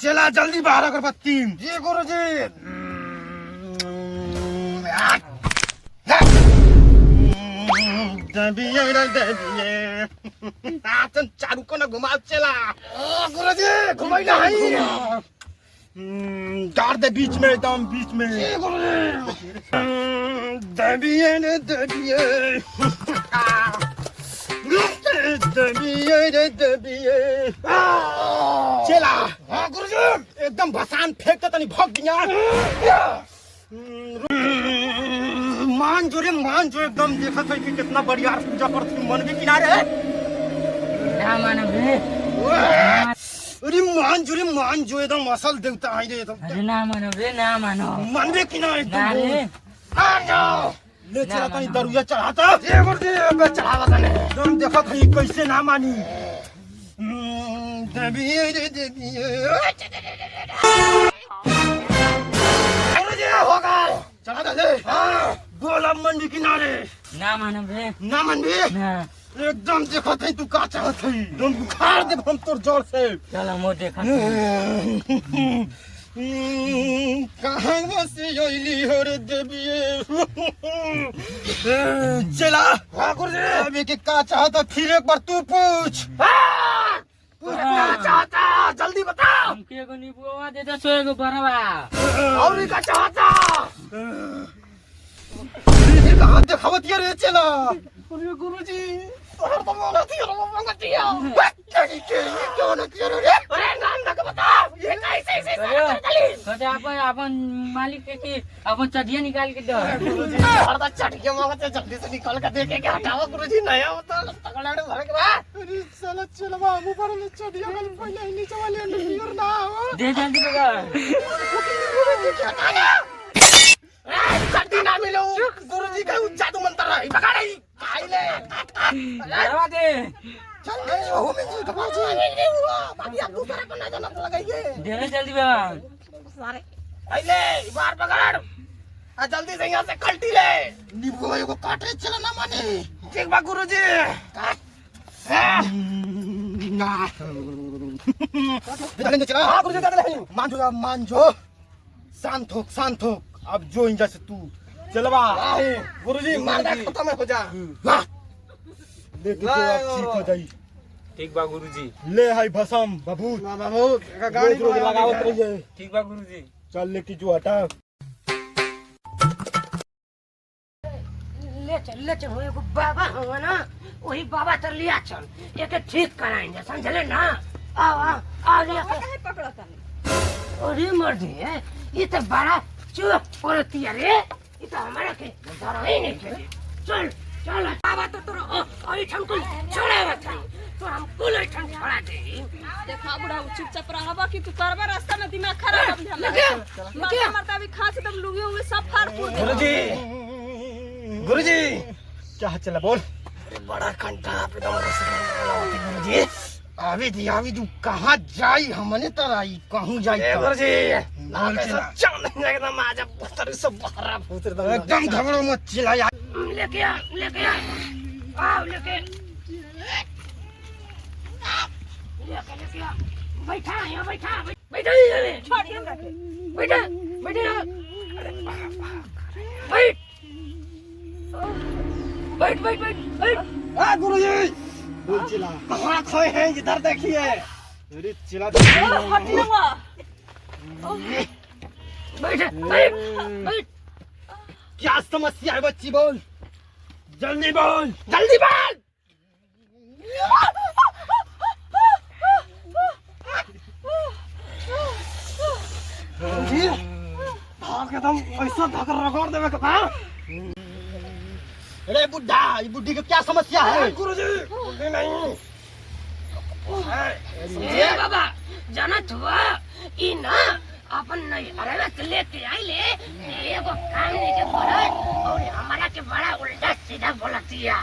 चला जल्दी बाहर अगरबत्ती। जी गुरुजी। दबिए रे दबिए। आचन चारू को न घुमा चला। गुरुजी घुमाई ना है। गाड़ दे बीच में, एकदम बीच में। जी गुरुजी। दबिए रे दबिए। दबिए रे दबिए। चला। हाँ गुरुजी। एकदम भसान फेंकता तनी भग दिया। मान जो रे मान जो, एकदम देखत है कि कितना बढ़िया पूजा करती मन भी किनारे है। ना मानो बे। अरे मान जो रे मान जो, एकदम असल देवता है रे एकदम। अरे ना मानो बे, ना मानो। मन भी किनारे एकदम। ना रे। मान जाओ। ले चला तनी दरुया चढ़ाता। जी गुरुजी बे चढ़ावा तने। एकदम देखत है कैसे ना मानी। दबिए रे दबिए। गुरुजी होगा। चढ़ा दे। हाँ बोला मन भी किनारे। ना मानो बे। ना मन भी। ना। एकदम देखत है तू का चाहत है। एकदम बुखार दे हम तोर जोर से। चलो मो देखा। कहाँ से योली हो रे देविये। चला। हाँ गुरुजी। अभी के का चाहता फिर एक बार तू पूछ। पूछ क्या चाहता जल्दी बता। हमके एगो नींबुआ दे दो, 100 एगो बरवा। और क्या चाहता। फिर कहाँ दिखावत ये रे चला। अरे गुरुजी तोहर तो मोला थी और वो मंगती है। क्यों न किया रे। अरे नाम तक बता। ये कैसे ऐसे चली। कते अपन मालिक के की अपन चढ़िया निकाल के दो। गुरुजी तोहर तो चटके मांगते जल्दी से निकाल के दे के हटाओ गुरुजी। नया होता तगड़ाड़े भर के बा। अरे साला चल बाबू पर ले चढ़िया वाले पहले ही नीचे वाले अंदर ना हो। दे जल्दी बगा। गुरुजी क्या हटाया। चट्टी ना मिलो। गुरुजी का जादू मंत्र है भगा नहीं। आइले बरवा दे। चल नहीं हो में जी दबा जी नहीं हुआ। बाकी अब दूसरा को ना जाना लगाइए। दे रे जल्दी बगा। सारे आइले बार पकड़। आ जल्दी से यहाँ से कल्टी ले। नींबू भाई को काट रे चला ना माने। ठीक बा गुरुजी। चलेंगे चला। हाँ गुरुजी कर ले। मान जो। शांत हो अब जो इंजा से तू चलवा। गुरुजी मार दे खत्म हो जा। ले तू अब ठीक हो जाई। ठीक बा गुरुजी। ले हाय भसम बाबू। बाबू गाड़ी रोज लगावत रहिए। ठीक बा गुरुजी। चल लेके जो हटा। ले चल वो एगो बाबा हुआ ना, वही बाबा तर लिया चल, एक ठीक कराएंगे समझले ना। आओ लेके। अरे मर्दी है ये तो बड़ा चुप पड़ती है रे। ये तो हमारा के डर ही नहीं चले। चल बाबा तो तोरा अभी ठंकुल छोड़ा मत तो हम कुल ठंड छोड़ा दे। देखा बुढ़ा चुपचाप रहबा कि तू करबा रास्ता में दिमाग खराब कर दिया। मारता अभी खास एकदम लुंगी होंगे सब फाड़ फूड़ दे। गुरुजी क्या चला बोल। बड़ा कंटा एकदम गुरुजी। अभी तू कहाँ जाई हमने तराई कहूँ जाई। गुरुजी बोल चला। चल एकदम आजा पुत्र सब बहरा पुत्र एकदम घबरो मत चिल्ला यार। लेके आ आओ लेके आ। बैठा यहाँ बैठा छोड़ दिया हमरा के। बैठ गुरुजी बोल चिल्ला। कहाँ खोए हैं इधर देखिए। अरे चिल्ला। हटी ना हुआ। बैठ क्या समस्या है बच्ची बोल। जल्दी बोल। जी भाग एकदम ऐसा धकर रगड़ देवे के बा। अरे बुड्ढा ये बुड्ढी की क्या समस्या है। गुरुजी बुद्धि नहीं। ए बाबा जानत हुआ ई ना अपन नहीं अरे से लेके आइले एगो काम नहीं के करत और हमारा के बड़ा उल्टा सीधा बोलतिया।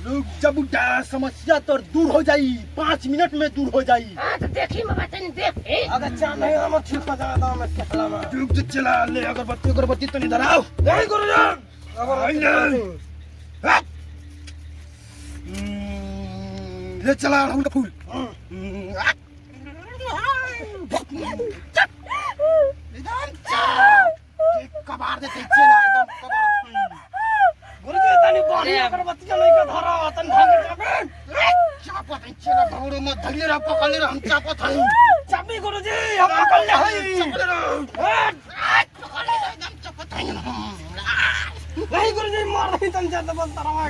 लोग जब बुड्ढा समस्या तो दूर हो जाई, 5 मिनट में दूर हो जाई। हां तो देखी बाबा तनी देख। अगर चाह नहीं हम ठीक हो जाएगा मैं कहला में। रुक तो चला ले अगरबत्ती तो नहीं धराओ। नहीं गुरुजी ले चला राहुल का फूल। एकदम कबार देते चला एकदम कबार गुरुजी तनी पानी अगरबत्ती नहीं का धरा तन भाग जाबे चापत चला घोड़ो में धइले रह पकड़ले रह हम चापत हई चाबी गुरुजी हम पकड़ ले हई पकड़ले रह पकड़ले रह एकदम चापत हई नहीं गुरुजी मार नहीं तन जात बस तरवा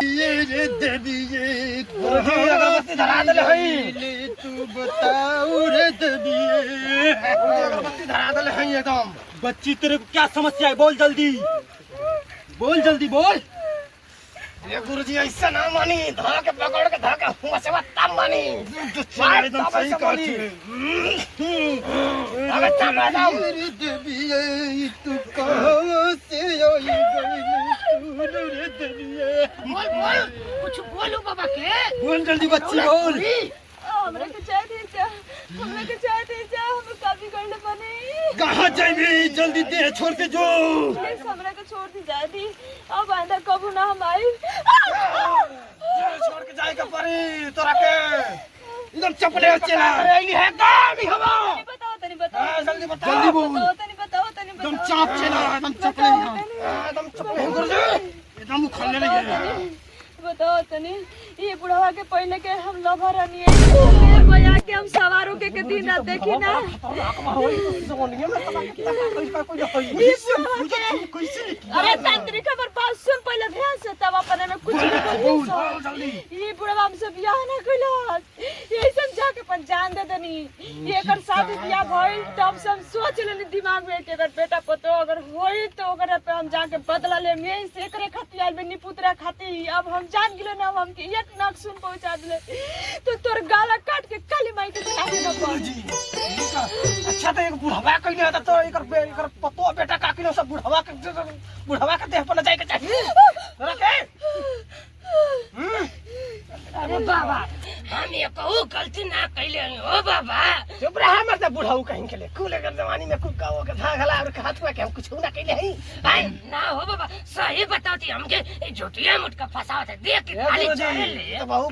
ये रे देवी ये गुरुजी अगरबत्ती धरा देले हई ले तू बताओ रे देवी अगरबत्ती धरा देले हई एकदम बच्ची तेरे को क्या समस्या है बोल जल्दी बोल ये गुरुजी ऐसा ना मानी धरा के पकड़ के धरा के हुआ से तब मानी एकदम सही कहती है अबे चाबा दाम रे देवी ये तू कहां से आई गई तू रे देवी बोल कुछ बोलो बाबा के बोल जल्दी बच्ची बोल हमरा के चाय दे जा हम काफी करने बने कहां जाइबे जल्दी दे छोड़ के जो प्लीज हमरा के छोड़ दी जा दी अब आंदा कबू ना हम आई छोड़ के जाए के परी तोरा के एकदम चपले चला आईली है गाड़ी हवा तनी बताओ जल्दी बता जल्दी बोल बताओ एकदम चाप चला एकदम चपले एकदम चपले गुरुजी एकदम उखड़ने लगे बताओ तनी ये बुढ़वा के पहले के हम लभर रनिए भैया के हम सवारों के दिन ना देखी ना अरे तांत्रिक खबर पास सुन पहले ध्यान से तब अपने में कुछ ये बुढ़वा हमसे बियाह ना कइला ये समझा के अपन जान दे दनी ये कर शादी बियाह भइल तब से हम सोच लेनी दिमाग में कि अगर बेटा पतो अगर होई तो ओकरा पे हम जाके बदला ले में से करे खातिर आइल बनी पुत्रा खातिर अब हम जान गिलो ना हम के एक नाक सुन पहुंचा दिले तो तोर गाला काट के काली माई के चढ़ा के न अच्छा तो एक बुढ़वा कइले त तो एकर पतो बेटा काकिनो सब बुढ़वा के देह पर न जाए के चाहिए तोरा के अरे बाबा हम ये कहू गलती ना कैले हो बाबा चुप रहा मत बुढ़ाऊ कहीं के ले कुले के जवानी में कुका हो के धागला और के हाथ में के हम कुछ ना कैले हई आई ना हो बाबा सही बताती हमके झूठिया मुटका फसावत है देख के खाली चले ले तो बहुत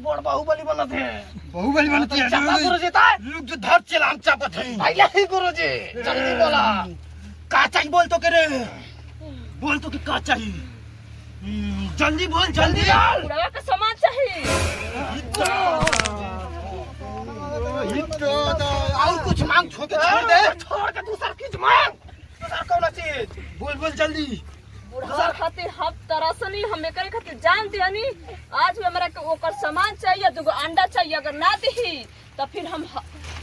बड़ बाहुबली बनत है बाहुबली बनती है गुरुजी ता लोग जो धर चला हम चापत है पहले ही गुरुजी जल्दी बोला का चाहिए बोल तो करे बोल तो कि का चाहिए जल्दी बोल जल्दी बुढ़वा के सामान चाहिए और कुछ मांग छोड़ के दूसरा चीज मांग दूसरा कौन चीज बोल जल्दी बुढ़वा खातिर हम तरसनी हम एकरे खातिर जान दियानी आज भी हमरा के ओकर सामान चाहिए दुगो अंडा चाहिए अगर ना दी तो फिर हम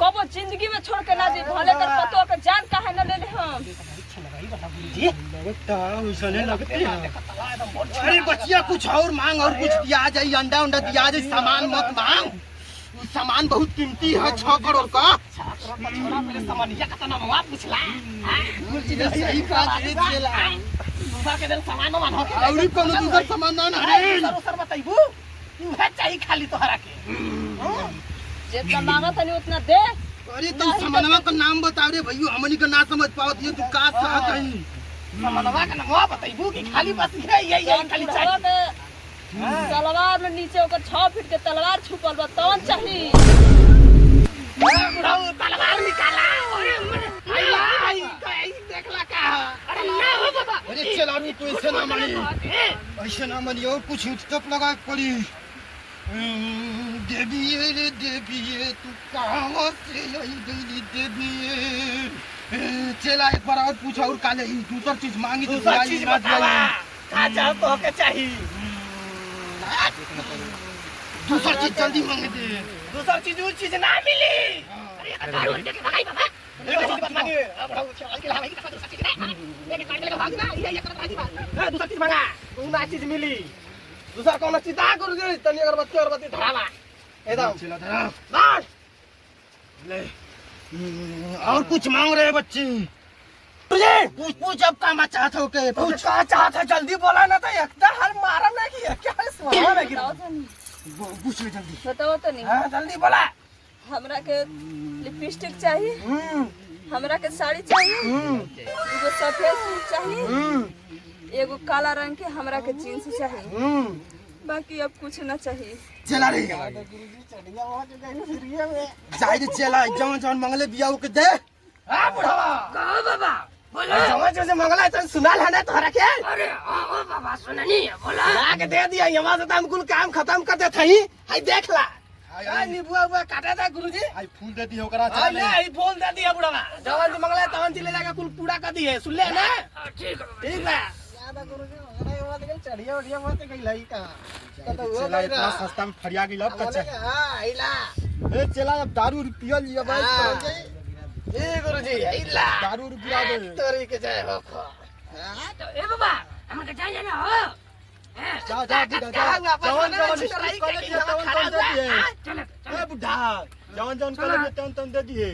कबो जिंदगी में छोड़ के ना दी भले कर पतो के जान काहे न ले ले हम लगता वैसा नहीं लगते अरे बचिया कुछ और मांग और कुछ दिया जाए अंडा उंडा दिया जाए सामान मत मांग वो सामान बहुत कीमती है 6 करोड़ का मेरे सामानिया का नाम आप पूछला सही बात है चला दूसरा के दिन सामान मान हो और कोनो दूसरा सामान ना अरे सर बताइबू तू है चाहिए खाली तोहरा के जितना मांगा था नहीं उतना दे अरे तुम सामानवा का नाम बताओ रे भैया हमनी का ना समझ पाओ ये तू का चाहत है सामानवा का नाम बताइबू कि खाली बस ये खाली चाहिए तलवार में नीचे ओकर 6 फीट के तलवार छुपल बा तौन चाहिए बुढ़ाऊ तलवार निकाला अरे देखला का अरे ना हो बाबा अरे चला रू तू ऐसे ना ऐसे ना मानी और कुछ टप लगा पड़ी देवी रे देवी तू कहां से आई गई देवी चला एक बार और पूछ और काले दूसरा चीज मांगी तो दूसरा चीज बतावा का चाह तो के चाहिए दूसरा चीज जल्दी मांगे दे दूसरा चीज वो चीज ना मिली अरे कटाई के भाई बाबा एक चीज मांगे अब चल के भाई का दूसरा चीज ना एक काट के भाग ना ये कर भाई हां दूसरा चीज मांगा वो ना चीज मिली दूसरा कौन चीज दा कर दे तनी अगरबत्ती धरावा एकदम चला धरा बस ले और कुछ मांग रहे बच्चे तुझे पूछ अब का चाहत हो के पूछ का चाहत है जल्दी बोला ना तो एकदा हर मारा ना कि क्या है सुना ना कि पूछ ले जल्दी बताओ तो नहीं हां जल्दी बोला हमरा के लिपस्टिक चाहिए हमरा के साड़ी चाहिए एगो सफेद सूट चाहिए एगो काला रंग के हमरा के जींस चाहिए बाकी अब कुछ ना चाहिए। चला रे जाई रे चला जौन जौन मंगले बिया के दे। हां बुढ़वा कहो बाबा बोलो। जमा जो मंगला है तो सुनाल है ना तोहरा के? अरे ओ बाबा सुननी है बोला। ला के दे दिया यमा से हम कुल काम खत्म कर दे थई। हाय देख ला हाय नीबुआ बुआ काटा था गुरुजी। आई फूल दे दी ओकरा हाय ले ई फूल दे दिया बुढ़वा जवान जी मंगला तवन जी ले जाके कुल पूरा कर दिए सुन ले ना। ठीक है ठीक है ज्यादा गुरुजी मंगला ये बात के चढ़िया उड़िया मत गई लाई का चला इतना सस्ता में फरिया गइल अब कच्चा। हां आइला ए चला अब दारू पियल लिया भाई ए गुरुजी आइला दारू पिया दे तोरी के जय हो खो। तो ए बाबा हमके जाए जाना हो। जा जा बुढ़ा जा जौन जौन स्टिक कर दिए तौन तौन दे दिए। चल ए बुढ़ा जौन जौन कर दिए तौन तौन दे दिए।